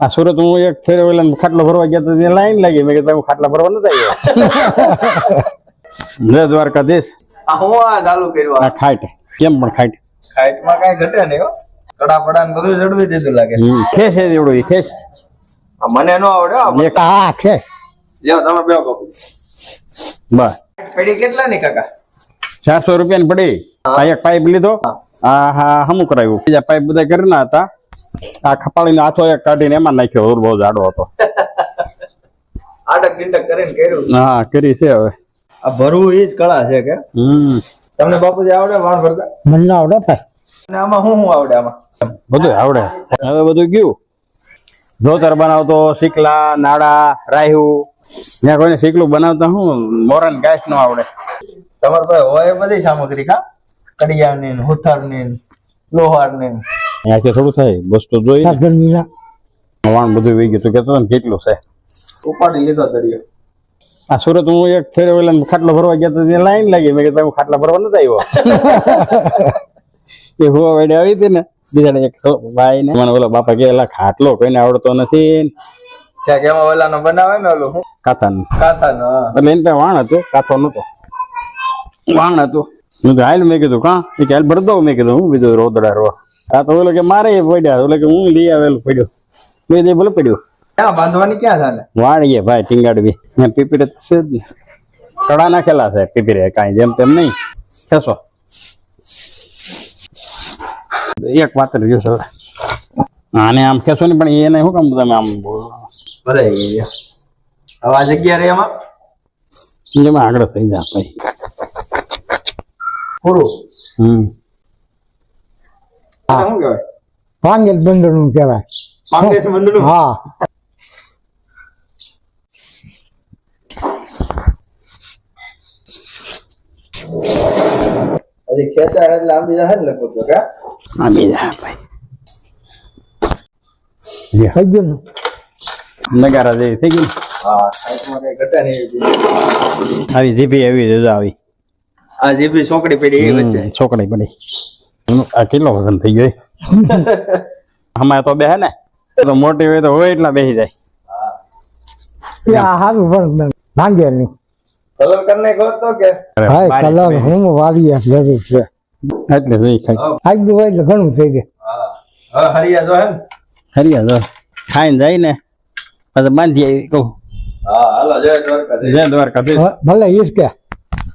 આ સુરત હું એક ફેર ઓલા ખાટલો ભરવા ગયા તો ત્યાં લાઈન લાગી. મેં કીધું ખાટલા ભરવા નથી આવ્યો. જય દ્વારકાધીશ. હું આ ચાલુ કર્યું આ ખાટ કેમ પણ ખાટ ખાઈટમાં કઈ ઘટે નહીં હો. કડા પડા ને બધું જડવી દીધું લાગે. ખેસ છે એવડું એ ખેસ મને નો આવડે હો. એક આ ખેસ લ્યો તમે બેહો બાપુ. બસ પેડી કેટલા ની કાકા? 400 રૂપિયા ની પડી. આ એક પાઇપ લીધો. હા હમું કરાવ્યું. બીજા પાઇપ બધા કરી ના હતા. આ ખપાળીને હાથો એક કાઢીને એમાં નાખ્યો. બહુ જાડો હતો. આટક ડિંડક કરીને કર્યું. હા કરી છે હવે. આ ભરવું એ જ કળા છે કે? તમને બાપુજી આવડે વાણ ભરતા? મને ના આવડે ભાઈ. અને આમાં શું આવડે? આમાં બધું આવડે. હવે બધું ગયું. ધોતર બનાવતો, શીકલા, નાડા, રાહ્યું. ત્યાં કોઈને શીકલું બનાવતા હું મોરન ગાય નો આવડે. તમારે પાસે હોય બધી સામગ્રી કા? કડિયા ની, હુથર ની, લોહાર ની. અહીંયાથી થોડું થાય બસ તો જોઈ વાણ બધું વહી ગયું. તું કેતો ને કેટલું છે. ઉપાડી લીધો દરિયો. આ સુરત હું એક ફેર ઓલા ખાટલો ભરવા ગયા તો ત્યાં લાઈન લાગી. મેં કીધું ખાટલા ભરવા નથી આવ્યો. એ હુવા વેડે આવી હતી ને બીજા એક ભાઈ ને મને ઓલા બાપા કે ખાટલો કોઈને આવડતો નથી. ક્યાંક એમાં ઓલાનો બનાવે ને ઓલું શું કાથાનું કાથાનો. એટલે એને પાસે વાણ હતું. કાથો નતો, વાણ હતું. મેં તો હાલ મેં કીધું કા એ કે હાલ ભર દઉં. મેં કીધું હું બીજું રોદડા રો. આ તો ઓલો કે મારે પડ્યા. ઓલે કે હું લઈ આવેલું પડ્યું. મેં દે ભલે પડ્યું. ક્યાં બાંધવાની ક્યાં ચાલે? વાણીએ ભાઈ ટીંગાડવી. પીપીરે છે જ ને. કડા નાખેલા છે પીપીરે. કાંઈ જેમ તેમ નહીં. ખેસો એક વાત રહ્યું છે. આને આમ ખેસો ને પણ એને શું કામ તમે આમ ભલે હવે આ જગ્યા રે એમાં એમાં આગળ થઈ જાય ભાઈ. પૂરું. શું કહેવાય? પાંગેલ બંદરનું કહેવાય. પાંગેલ બંદરનું? હા. હજી ખેંચા એટલે આંબી જાય ને લગભગ તો કા? આંબી જાય ભાઈ. થઈ ગયું ને? નગારા જેવી થઈ ગઈ. હા સાઈડમાં કઈ ઘટે નહીં. આવી જીભી એવી જ આવી. આ જીભી સોકડી પડી એ વચ્ચે છોકરી પડી. આ કેટલો વજન થઈ ગયો. અમારે તો બેહે ને તો મોટી હોય તો હોય એટલા બેસી જાય. એ આ સારું પણ ભાંગેલ ની. કલર કરીને કહો તો કે ભાઈ કલર હું વાવી જરૂર છે. એટલે જોઈ ખાઈ આજનું હોય એટલે ઘણું થઈ જાય. હા હવે હરિયા જો હે ને. હરિયા જો ખાઈને જાય ને પછી બાંધી આવી કહું હા હાલો જય દ્વારકા. જય દ્વારકાધીશ. ભલે ઈશ કે